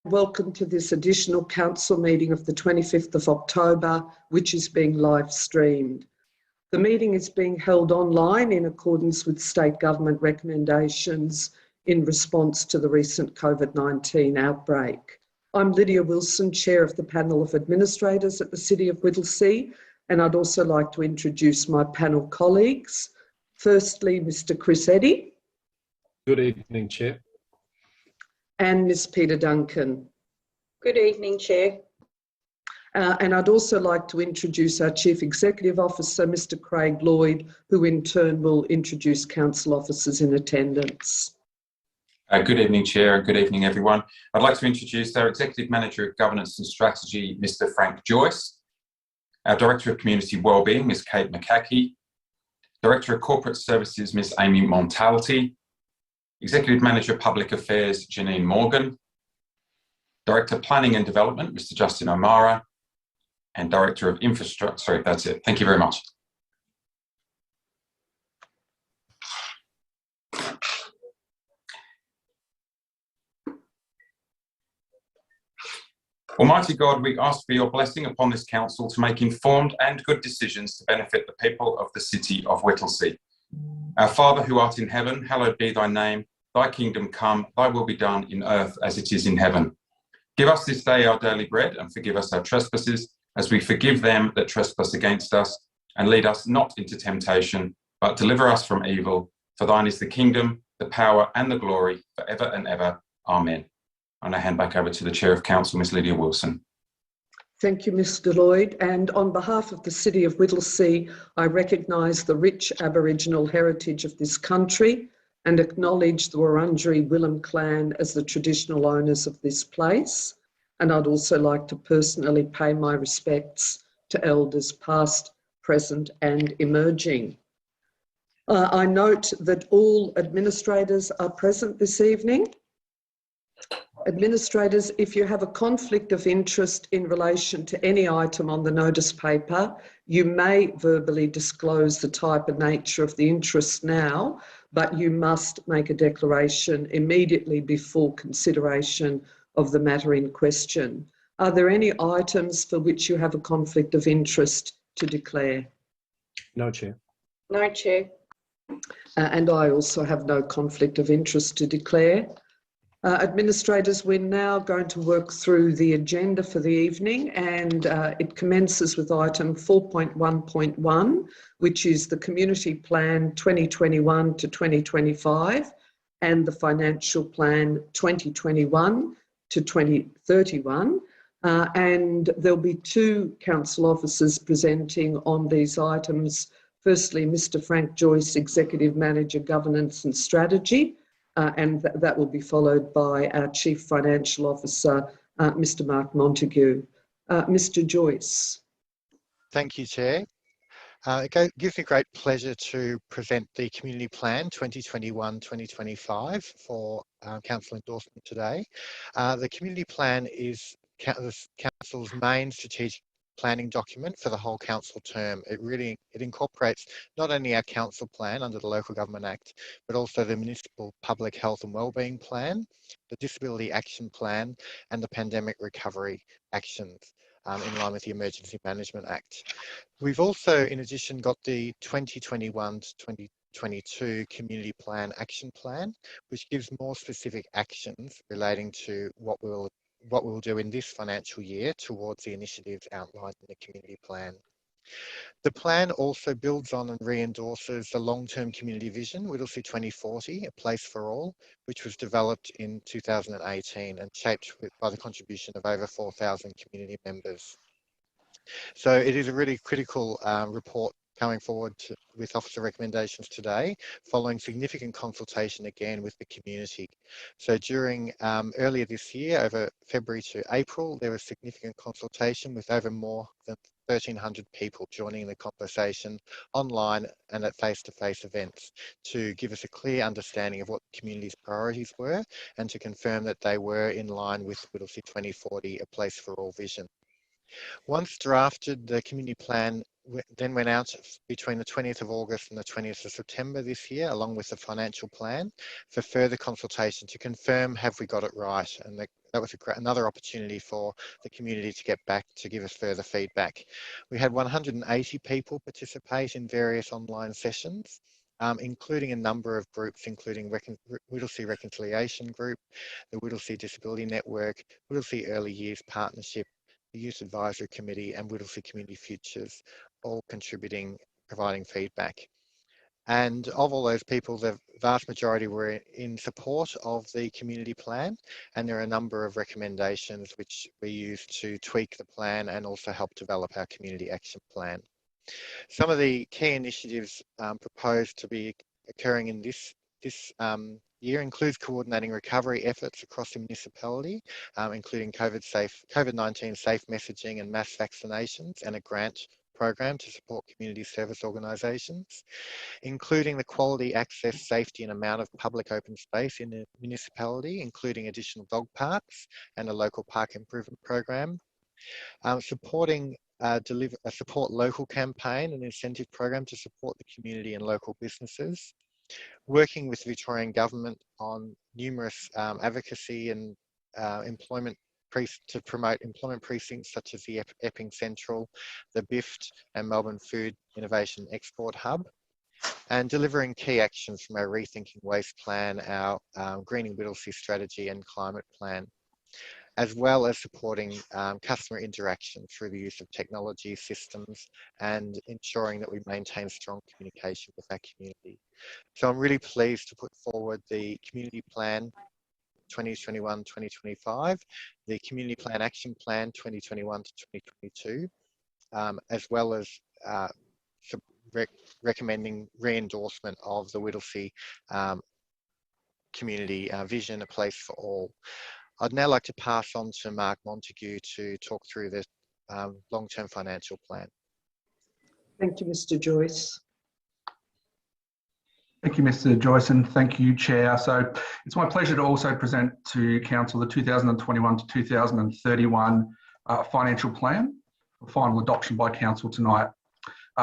Welcome to this additional council meeting of the 25th of October, which is being live streamed. The meeting is being held online in accordance with state government recommendations in response to the recent COVID-19 outbreak. I'm Lydia Wilson, Chair of the Panel of Administrators at the City of Whittlesea, and I'd also like to introduce my panel colleagues. Firstly, Mr. Chris Eddy. Good evening, Chair. And Ms. Peter Duncan. Good evening, Chair. And I'd also like to introduce our Chief Executive Officer, Mr. Craig Lloyd, who in turn will introduce council officers in attendance. Good evening, Chair, and good evening, everyone. I'd like to introduce our Executive Manager of Governance and Strategy, Mr. Frank Joyce, our Director of Community Wellbeing, Ms. Kate McCackey, Director of Corporate Services, Ms. Amy Montalti, Executive Manager of Public Affairs, Janine Morgan, Director of Planning and Development, Mr. Justin O'Mara, and Director of Infrastructure. Sorry, that's it. Thank you very much. Almighty God, we ask for your blessing upon this council to make informed and good decisions to benefit the people of the city of Whittlesea. Our Father who art in heaven, hallowed be thy name. Thy kingdom come, thy will be done in earth as it is in heaven. Give us this day our daily bread, and forgive us our trespasses, as we forgive them that trespass against us. And lead us not into temptation, but deliver us from evil. For thine is the kingdom, the power, and the glory, forever and ever. Amen. And I hand back over to the Chair of Council, Ms. Lydia Wilson. Thank you, Mr. Lloyd. And on behalf of the City of Whittlesea, I recognise the rich Aboriginal heritage of this country and acknowledge the Wurundjeri Willem clan as the traditional owners of this place. And I'd also like to personally pay my respects to elders past, present and emerging. I note that all administrators are present this evening. Administrators, if you have a conflict of interest in relation to any item on the notice paper, you may verbally disclose the type and nature of the interest now, but you must make a declaration immediately before consideration of the matter in question. Are there any items for which you have a conflict of interest to declare? No, Chair. No, Chair. And I also have no conflict of interest to declare. Administrators, we're now going to work through the agenda for the evening, and it commences with item 4.1.1, which is the Community Plan 2021 to 2025 and the Financial Plan 2021 to 2031. And there'll be two council officers presenting on these items. Firstly, Mr. Frank Joyce, Executive Manager, Governance and Strategy, and that will be followed by our Chief Financial Officer, Mr. Mark Montague. Mr. Joyce. Thank you, Chair. It gives me great pleasure to present the Community Plan 2021-2025 for Council endorsement today. The Community Plan is the Council's main strategic planning document for the whole council term. It incorporates not only our council plan under the Local Government Act, but also the Municipal Public Health and Wellbeing Plan, the Disability Action Plan, and the Pandemic Recovery Actions in line with the Emergency Management Act. We've also, in addition, got the 2021 to 2022 Community Plan Action Plan, which gives more specific actions relating to what we'll do in this financial year towards the initiatives outlined in the community plan. The plan also builds on and re-endorses the long-term community vision, Whittlesea 2040, A Place for All, which was developed in 2018 and shaped by the contribution of over 4,000 community members. So it is a really critical report coming forward with officer recommendations today, following significant consultation again with the community. So during earlier this year, over February to April, there was significant consultation with over more than 1,300 people joining the conversation online and at face-to-face events to give us a clear understanding of what the community's priorities were and to confirm that they were in line with Whittlesea 2040, A Place for All vision. Once drafted, the community plan then went out between the 20th of August and the 20th of September this year, along with the financial plan, for further consultation to confirm have we got it right. And that was another opportunity for the community to get back to give us further feedback. We had 180 people participate in various online sessions, including a number of groups, including Whittlesea Reconciliation Group, the Whittlesea Disability Network, Whittlesea Early Years Partnership, the Youth Advisory Committee and Whittlesea Community Futures, all contributing, providing feedback. And of all those people, the vast majority were in support of the community plan, and there are a number of recommendations which we use to tweak the plan and also help develop our community action plan. Some of the key initiatives proposed to be occurring in this year includes coordinating recovery efforts across the municipality, including COVID-19 safe messaging and mass vaccinations, and a grant program to support community service organisations, including the quality, access, safety and amount of public open space in the municipality, including additional dog parks and a local park improvement program, supporting a support local campaign and incentive program to support the community and local businesses, working with the Victorian Government on numerous advocacy and employment to promote employment precincts such as the Epping Central, the BIFT and Melbourne Food Innovation Export Hub, and delivering key actions from our Rethinking Waste Plan, our Greening Whittlesea strategy and climate plan, as well as supporting customer interaction through the use of technology systems and ensuring that we maintain strong communication with our community. So I'm really pleased to put forward the community plan 2021-2025, the community plan action plan 2021 to 2022, as well as recommending re-endorsement of the Whittlesea community vision, a place for all. I'd now like to pass on to Mark Montague to talk through the long-term financial plan. Thank you, Mr. Joyce. Thank you, Mr. Joyce, and thank you, Chair. So it's my pleasure to also present to Council the 2021 to 2031 financial plan for final adoption by Council tonight.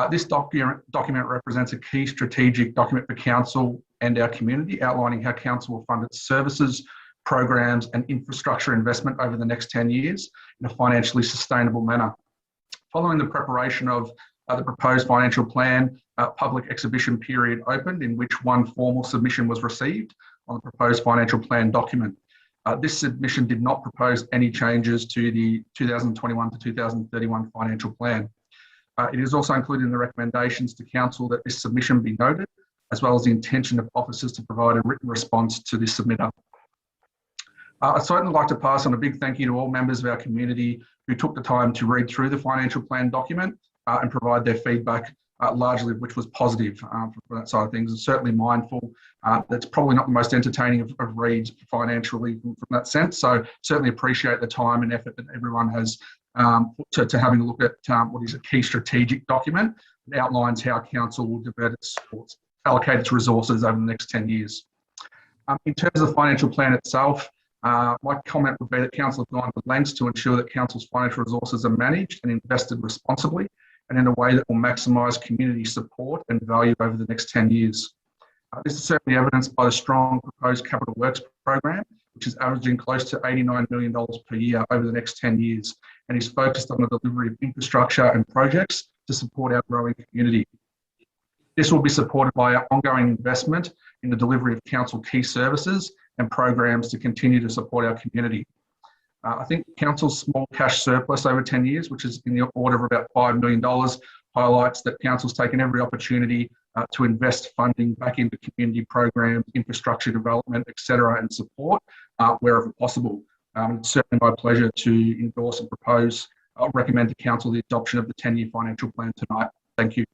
This document represents a key strategic document for Council and our community, outlining how Council will fund its services, programs and infrastructure investment over the next 10 years in a financially sustainable manner. Following the preparation of the proposed financial plan, public exhibition period opened in which one formal submission was received on the proposed financial plan document. This submission did not propose any changes to the 2021 to 2031 financial plan. It is also included in the recommendations to Council that this submission be noted, as well as the intention of officers to provide a written response to this submitter. I'd certainly like to pass on a big thank you to all members of our community who took the time to read through the financial plan document and provide their feedback, largely of which was positive from that side of things. And certainly mindful that's probably not the most entertaining of reads financially from that sense. So certainly appreciate the time and effort that everyone has put to having a look at what is a key strategic document that outlines how Council will allocate its resources over the next 10 years. In terms of the financial plan itself, my comment would be that Council has gone to lengths to ensure that Council's financial resources are managed and invested responsibly and in a way that will maximise community support and value over the next 10 years. This is certainly evidenced by the strong proposed capital works program, which is averaging close to $89 million per year over the next 10 years and is focused on the delivery of infrastructure and projects to support our growing community. This will be supported by our ongoing investment in the delivery of Council key services and programs to continue to support our community. I think Council's small cash surplus over 10 years, which is in the order of about $5 million, highlights that Council's taken every opportunity to invest funding back into community programs, infrastructure development, etc., and support wherever possible. It's certainly my pleasure to endorse and recommend to Council the adoption of the 10-year financial plan tonight. Thank you.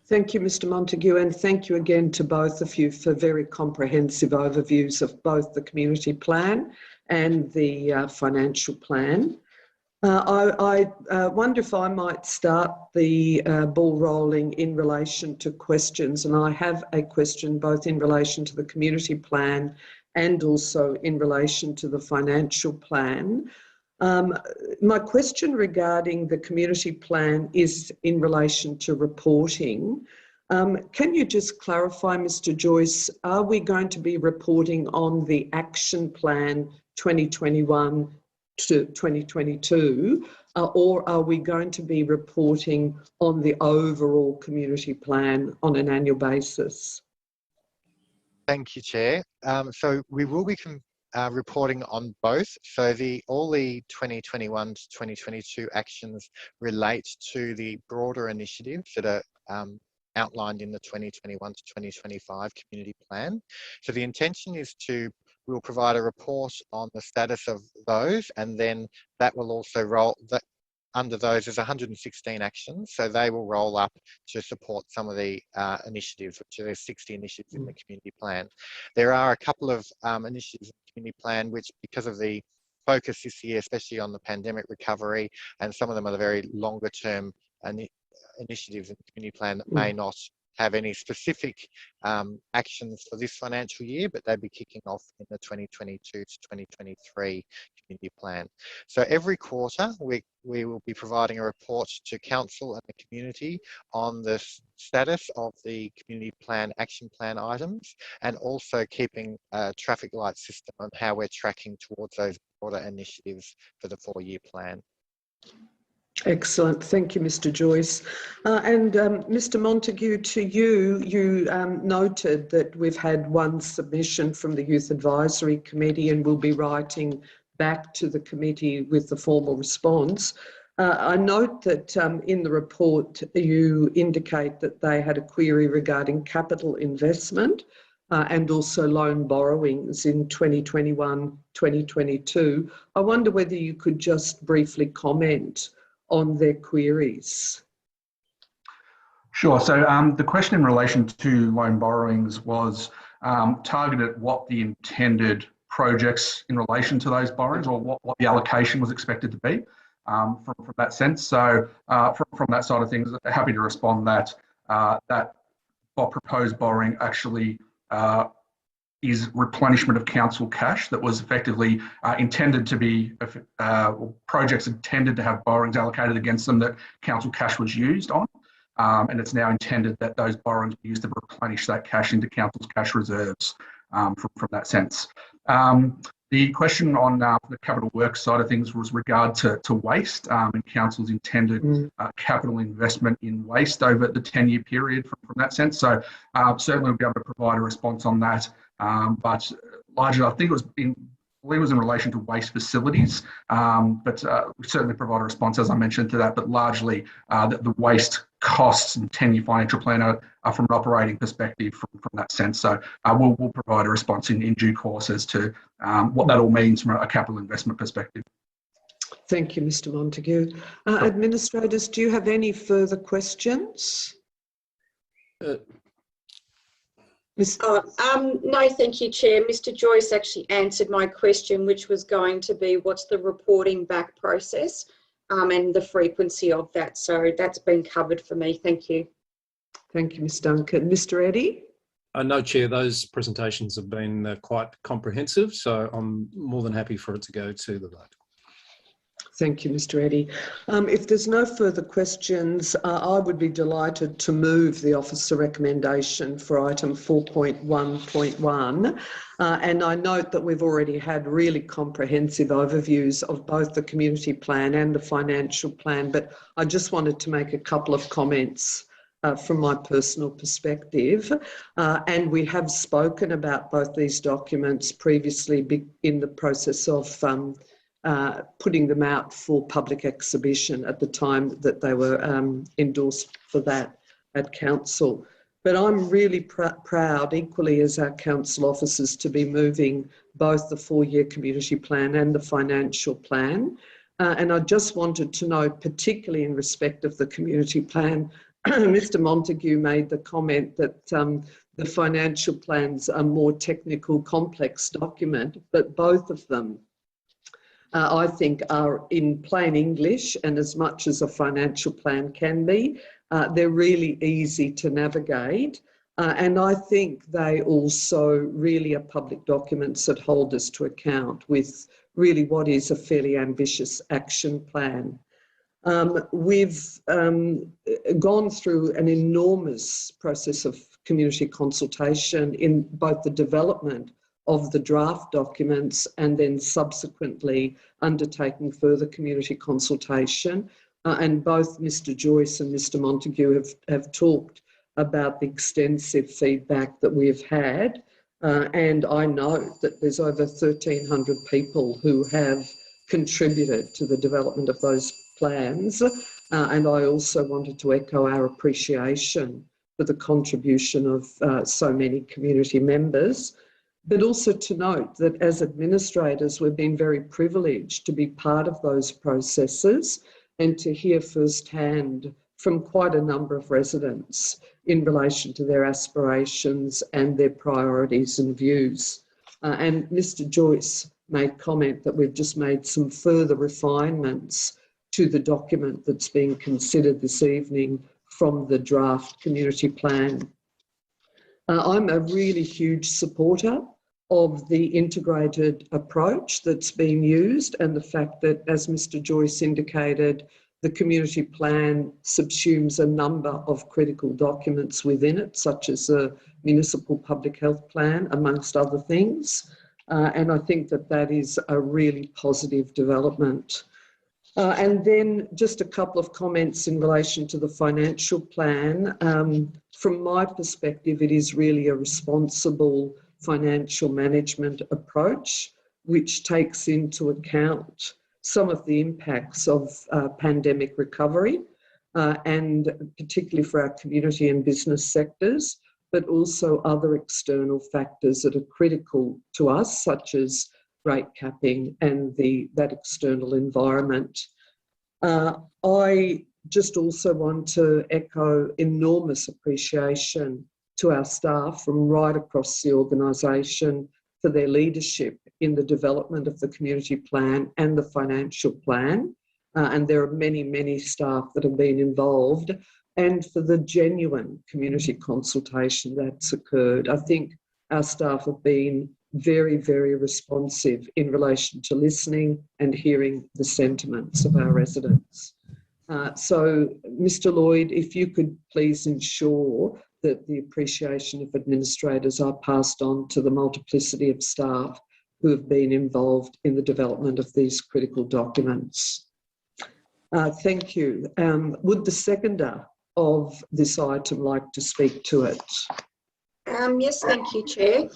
Thank you, Mr. Montague, and thank you again to both of you for very comprehensive overviews of both the community plan and the financial plan. I wonder if I might start the ball rolling in relation to questions, and I have a question both in relation to the community plan and also in relation to the financial plan. My question regarding the community plan is in relation to reporting. Can you just clarify, Mr. Joyce, are we going to be reporting on the action plan 2021 to 2022, or are we going to be reporting on the overall community plan on an annual basis? Thank you, Chair. So we will be reporting on both. So all the 2021 to 2022 actions relate to the broader initiatives that are outlined in the 2021 to 2025 community plan. So the intention is we'll provide a report on the status of those, and then that will also under those, there's 116 actions, so they will roll up to support some of the initiatives, which there's 60 initiatives in the community plan. There are a couple of initiatives in the community plan which, because of the focus this year, especially on the pandemic recovery, and some of them are the very longer term initiatives in the community plan that may not have any specific actions for this financial year, but they'll be kicking off in the 2022 to 2023 community plan. So every quarter, we will be providing a report to council and the community on the status of the community plan, action plan items, and also keeping a traffic light system on how we're tracking towards those broader initiatives for the 4-year plan. Excellent. Thank you, Mr. Joyce. Mr. Montague, to you, you noted that we've had one submission from the Youth Advisory Committee and we'll be writing back to the committee with the formal response. I note that in the report you indicate that they had a query regarding capital investment and also loan borrowings in 2021-2022. I wonder whether you could just briefly comment on their queries. Sure. So the question in relation to loan borrowings was targeted at what the intended projects in relation to those borrowings, or what the allocation was expected to be from that sense. So from that side of things, happy to respond that that proposed borrowing actually is replenishment of council cash that was effectively intended to be, projects intended to have borrowings allocated against them that council cash was used on. And it's now intended that those borrowings be used to replenish that cash into council's cash reserves from that sense. The question on the capital works side of things was regard to waste and council's intended capital investment in waste over the 10-year period from that sense. So certainly we'll be able to provide a response on that. But largely, I think it was in relation to waste facilities, but we certainly provide a response, as I mentioned, to that. But largely, the waste costs and 10-year financial plan are from an operating perspective from that sense. So we'll provide a response in due course as to what that all means from a capital investment perspective. Thank you, Mr. Montague. Administrators, do you have any further questions? No, thank you, Chair. Mr. Joyce actually answered my question, which was going to be what's the reporting back process and the frequency of that. So that's been covered for me. Thank you. Thank you, Ms. Duncan. Mr. Eddy? No, Chair, those presentations have been quite comprehensive, so I'm more than happy for it to go to the vote. Thank you, Mr. Eddy. If there's no further questions, I would be delighted to move the officer recommendation for item 4.1.1. And I note that we've already had really comprehensive overviews of both the community plan and the financial plan, but I just wanted to make a couple of comments from my personal perspective. And we have spoken about both these documents previously in the process of putting them out for public exhibition at the time that they were endorsed for that at council. But I'm really proud, equally as our council officers, to be moving both the 4-year community plan and the financial plan. And I just wanted to know, particularly in respect of the community plan, Mr. Montague made the comment that the financial plan's a more technical, complex document, but both of them I think are in plain English, and as much as a financial plan can be, they're really easy to navigate. And I think they also really are public documents that hold us to account with really what is a fairly ambitious action plan. We've gone through an enormous process of community consultation in both the development of the draft documents and then subsequently undertaking further community consultation. And both Mr. Joyce and Mr. Montague have talked about the extensive feedback that we've had. And I know that there's over 1,300 people who have contributed to the development of those plans. And I also wanted to echo our appreciation for the contribution of so many community members, but also to note that as administrators, we've been very privileged to be part of those processes and to hear firsthand from quite a number of residents in relation to their aspirations and their priorities and views. And Mr. Joyce made comment that we've just made some further refinements to the document that's being considered this evening from the draft community plan. I'm a really huge supporter of the integrated approach that's been used and the fact that, as Mr. Joyce indicated, the community plan subsumes a number of critical documents within it, such as a municipal public health plan, amongst other things. And I think that that is a really positive development. And then just a couple of comments in relation to the financial plan. From my perspective, it is really a responsible financial management approach, which takes into account some of the impacts of pandemic recovery, and particularly for our community and business sectors, but also other external factors that are critical to us, such as rate capping and that external environment. I just also want to echo enormous appreciation to our staff from right across the organisation for their leadership in the development of the community plan and the financial plan. And there are many, many staff that have been involved, and for the genuine community consultation that's occurred. I think our staff have been very, very responsive in relation to listening and hearing the sentiments of our residents. So, Mr. Lloyd, if you could please ensure that the appreciation of administrators are passed on to the multiplicity of staff who have been involved in the development of these critical documents. Thank you. Would the seconder of this item like to speak to it? Yes, thank you, Chair.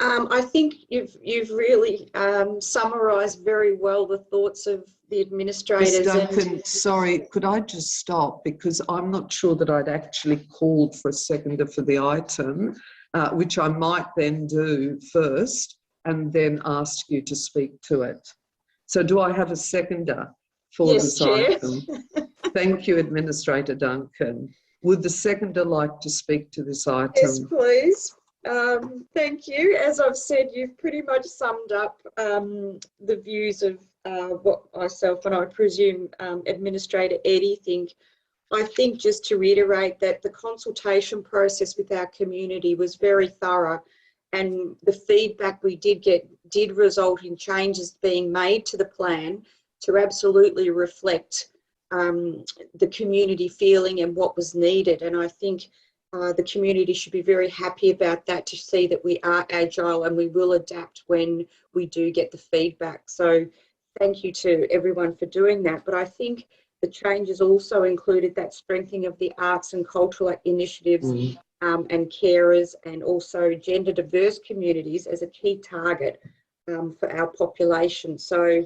I think you've really summarised very well the thoughts of the administrators. Ms. Duncan, sorry, could I just stop, because I'm not sure that I'd actually called for a seconder for the item, which I might then do first and then ask you to speak to it. So do I have a seconder for this item? Thank you, Administrator Duncan. Would the seconder like to speak to this item? Yes, please. Thank you. As I've said, you've pretty much summed up the views of what myself and I presume Administrator Eddie think. I think just to reiterate that the consultation process with our community was very thorough, and the feedback we did get did result in changes being made to the plan to absolutely reflect the community feeling and what was needed. And I think the community should be very happy about that, to see that we are agile and we will adapt when we do get the feedback. So thank you to everyone for doing that. But I think the changes also included that strengthening of the arts and cultural initiatives and carers, and also gender diverse communities as a key target for our population. So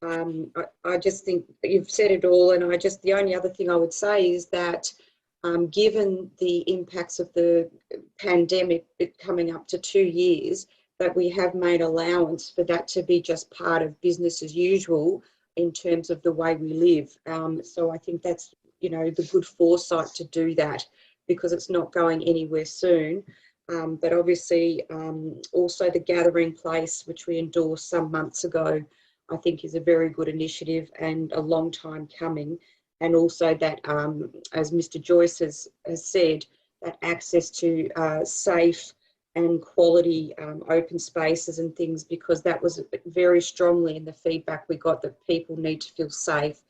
I just think you've said it all, and the only other thing I would say is that given the impacts of the pandemic coming up to 2 years, that we have made allowance for that to be just part of business as usual in terms of the way we live. So I think that's, the good foresight to do that, because it's not going anywhere soon. But obviously also the gathering place, which we endorsed some months ago, I think is a very good initiative and a long time coming. And also that, as Mr. Joyce has said, that access to safe and quality open spaces and things, because that was very strongly in the feedback we got, that people need to feel safe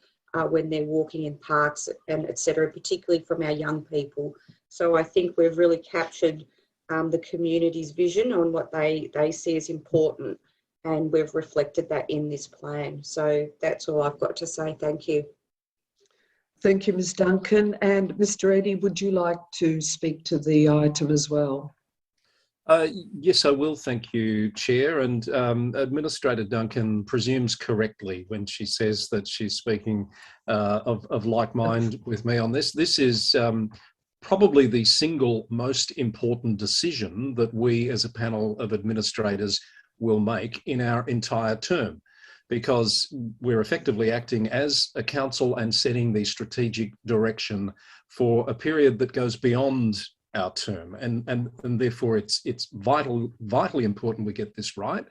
when they're walking in parks and etc., particularly from our young people. So I think we've really captured the community's vision on what they see as important, and we've reflected that in this plan. So that's all I've got to say. Thank you. Thank you, Ms Duncan. And Mr Eddy, would you like to speak to the item as well? Yes, I will. Thank you, Chair. And Administrator Duncan presumes correctly when she says that she's speaking of like mind with me on this. This is probably the single most important decision that we as a panel of administrators will make in our entire term, because we're effectively acting as a council and setting the strategic direction for a period that goes beyond our term, and therefore it's vitally important we get this right.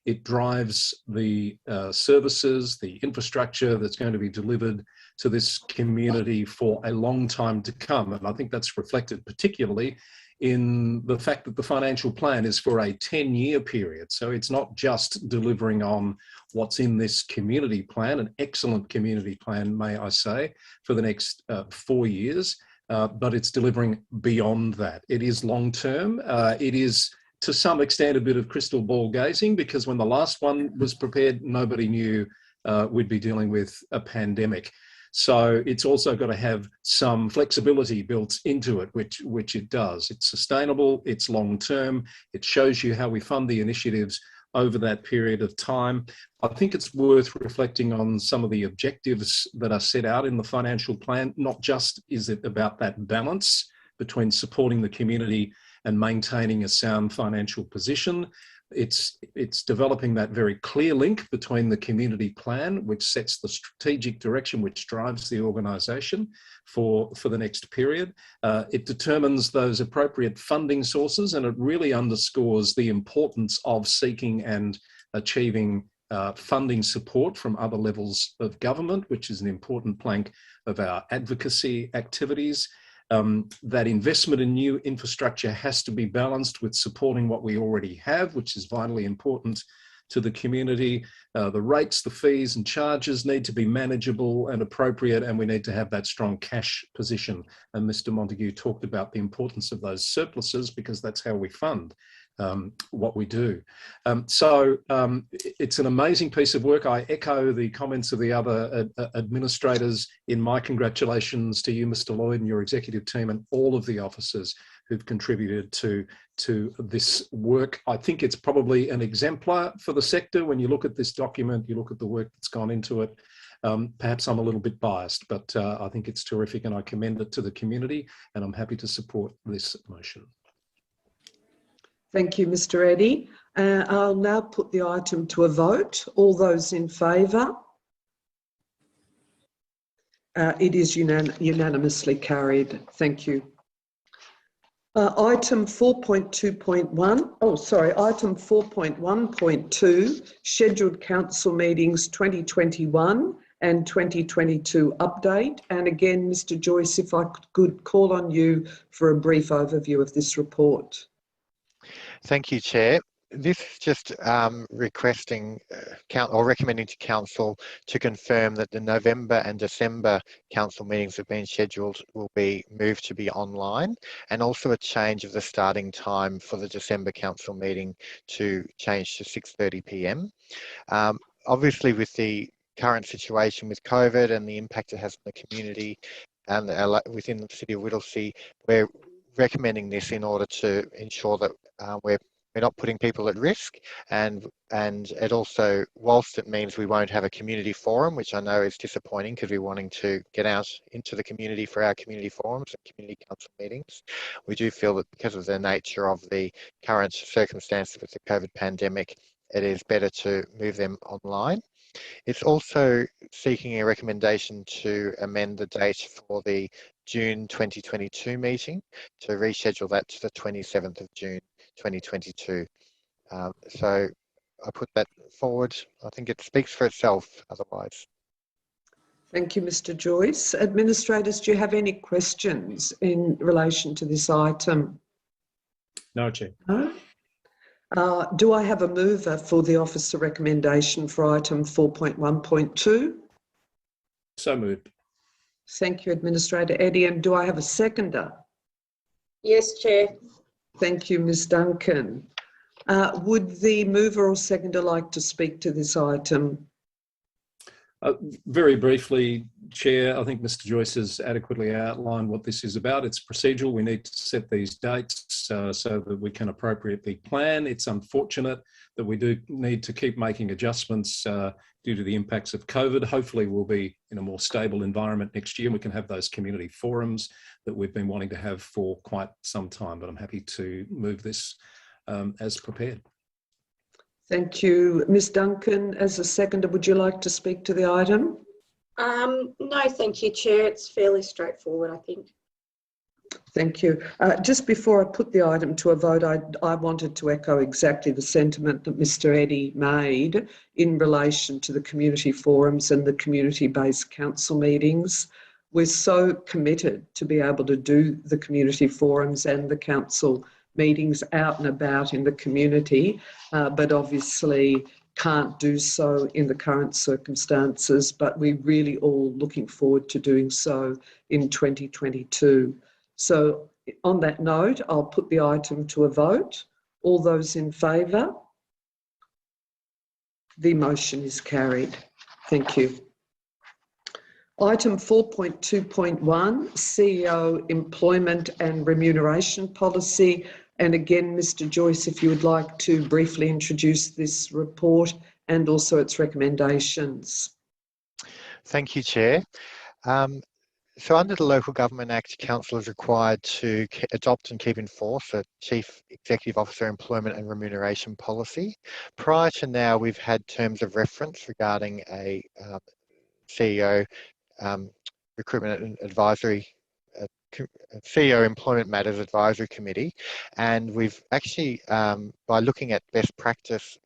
It drives the services, the infrastructure that's going to be delivered to this community for a long time to come, and I think that's reflected particularly in the fact that the financial plan is for a 10-year period. So it's not just delivering on what's in this community plan, an excellent community plan, may I say, for the next 4 years. But it's delivering beyond that. It is long-term. It is, to some extent, a bit of crystal ball gazing, because when the last one was prepared, nobody knew we'd be dealing with a pandemic. So it's also got to have some flexibility built into it, which it does. It's sustainable, it's long-term, it shows you how we fund the initiatives over that period of time. I think it's worth reflecting on some of the objectives that are set out in the financial plan. Not just is it about that balance between supporting the community and maintaining a sound financial position. It's developing that very clear link between the community plan, which sets the strategic direction, which drives the organisation for the next period. It determines those appropriate funding sources, and it really underscores the importance of seeking and achieving funding support from other levels of government, which is an important plank of our advocacy activities. That investment in new infrastructure has to be balanced with supporting what we already have, which is vitally important to the community. The rates, the fees and charges need to be manageable and appropriate, and we need to have that strong cash position. And Mr Montague talked about the importance of those surpluses, because that's how we fund what we do. It's an amazing piece of work. I echo the comments of the other administrators in my congratulations to you, Mr Lloyd, and your executive team, and all of the officers who've contributed to this work. I think it's probably an exemplar for the sector. When you look at this document, you look at the work that's gone into it. Perhaps I'm a little bit biased, but I think it's terrific, and I commend it to the community, and I'm happy to support this motion. Thank you, Mr Eddy. I'll now put the item to a vote. All those in favour? It is unanimously carried. Thank you. Item 4.2.1, item 4.1.2, scheduled council meetings 2021 and 2022 update. And again, Mr Joyce, if I could call on you for a brief overview of this report. Thank you, Chair. This is just requesting or recommending to Council to confirm that the November and December Council meetings that have been scheduled will be moved to be online, and also a change of the starting time for the December Council meeting to change to 6:30 p.m. Obviously, with the current situation with COVID and the impact it has on the community and within the City of Whittlesea, we're recommending this in order to ensure that we're not putting people at risk, and it also, whilst it means we won't have a community forum, which I know is disappointing because we're wanting to get out into the community for our community forums and community council meetings, we do feel that because of the nature of the current circumstances with the COVID pandemic, it is better to move them online. It's also seeking a recommendation to amend the date for the June 2022 meeting, to reschedule that to the 27th of June 2022. So I put that forward. I think it speaks for itself otherwise. Thank you, Mr Joyce. Administrators, do you have any questions in relation to this item? No, Chair. No. Do I have a mover for the officer recommendation for item 4.1.2? So moved. Thank you, Administrator Eddy. And do I have a seconder? Yes, Chair. Thank you, Ms Duncan. Would the mover or seconder like to speak to this item? Very briefly, Chair, I think Mr Joyce has adequately outlined what this is about. It's procedural. We need to set these dates so that we can appropriately plan. It's unfortunate that we do need to keep making adjustments due to the impacts of COVID. Hopefully we'll be in a more stable environment next year and we can have those community forums that we've been wanting to have for quite some time, but I'm happy to move this as prepared. Thank you. Ms Duncan, as a seconder, would you like to speak to the item? No, thank you, Chair. It's fairly straightforward, I think. Thank you. Just before I put the item to a vote, I wanted to echo exactly the sentiment that Mr Eddy made in relation to the community forums and the community-based council meetings. We're so committed to be able to do the community forums and the council meetings out and about in the community, but obviously can't do so in the current circumstances, but we're really all looking forward to doing so in 2022. So on that note, I'll put the item to a vote. All those in favour? The motion is carried. Thank you. Item 4.2.1, CEO Employment and Remuneration Policy. And again, Mr Joyce, if you would like to briefly introduce this report and also its recommendations. Thank you, Chair. So under the Local Government Act, Council is required to adopt and keep in force a Chief Executive Officer Employment and Remuneration Policy. Prior to now, we've had terms of reference regarding a CEO Recruitment and Advisory CEO Employment Matters Advisory Committee, and we've actually, by looking at best practice,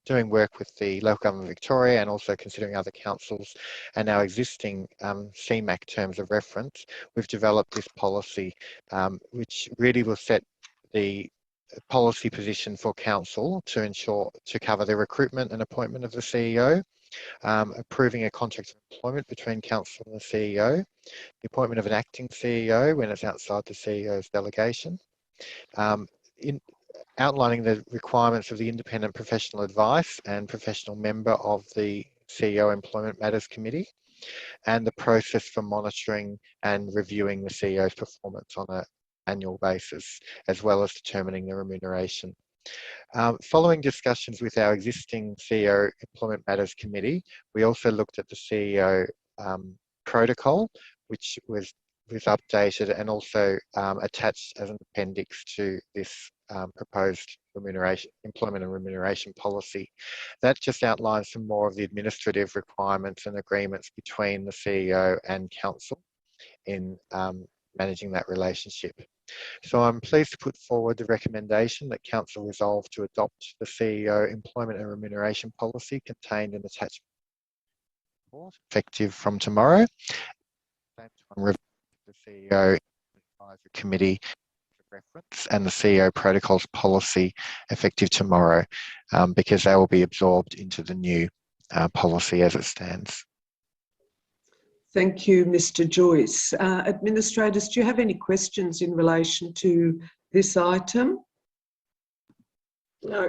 doing work with the Local Government Victoria and also considering other councils and our existing CMAC terms of reference, we've developed this policy which really will set the policy position for council to cover the recruitment and appointment of the CEO, approving a contract of employment between council and the CEO, the appointment of an acting CEO when it's outside the CEO's delegation, outlining the requirements of the independent professional advice and professional member of the CEO Employment Matters Committee, and the process for monitoring and reviewing the CEO's performance on an annual basis, as well as determining the remuneration. Following discussions with our existing CEO Employment Matters Committee, we also looked at the CEO protocol, which was updated and also attached as an appendix to this proposed employment and remuneration policy. That just outlines some more of the administrative requirements and agreements between the CEO and council in managing that relationship. So I'm pleased to put forward the recommendation that council resolve to adopt the CEO Employment and Remuneration Policy contained in attachment effective from tomorrow. The CEO Advisory Committee reference and the CEO Protocols Policy effective tomorrow, because they will be absorbed into the new policy as it stands. Thank you, Mr Joyce. Administrators, do you have any questions in relation to this item? No.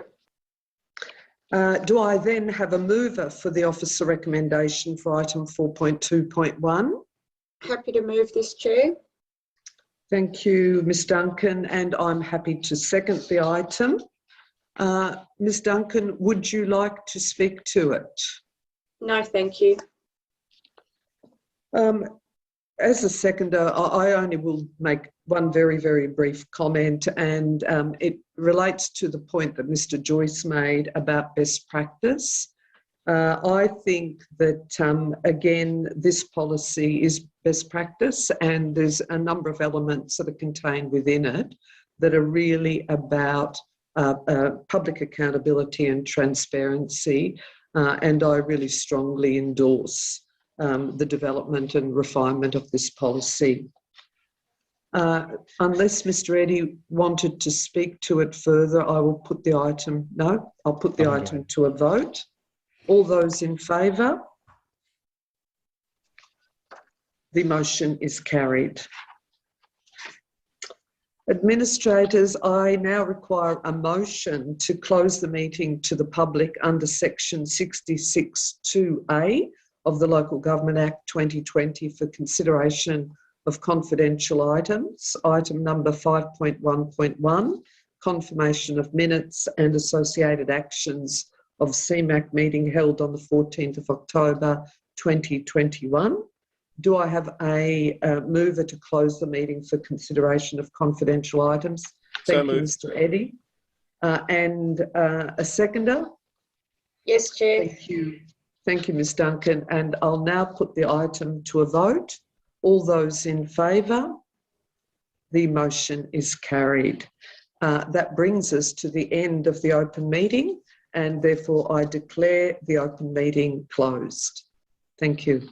Do I then have a mover for the officer recommendation for item 4.2.1? Happy to move this, Chair. Thank you, Ms Duncan, and I'm happy to second the item. Ms Duncan, would you like to speak to it? No, thank you. As a seconder, I only will make one very, very brief comment, and it relates to the point that Mr Joyce made about best practice. I think that, again, this policy is best practice, and there's a number of elements that are contained within it that are really about public accountability and transparency, and I really strongly endorse the development and refinement of this policy. Unless Mr. Eddy wanted to speak to it further, I will put the item, no, I'll put the item to a vote. All those in favour? The motion is carried. Administrators, I now require a motion to close the meeting to the public under section 66(2)(a) of the Local Government Act 2020 for consideration of confidential items. Item number 5.1.1, confirmation of minutes and associated actions of CMAC meeting held on the 14th of October 2021. Do I have a mover to close the meeting for consideration of confidential items? Thank you, Mr. Eddy. And a seconder? Yes, Chair. Thank you. Thank you, Ms. Duncan. And I'll now put the item to a vote. All those in favour? The motion is carried. That brings us to the end of the open meeting, and therefore I declare the open meeting closed. Thank you.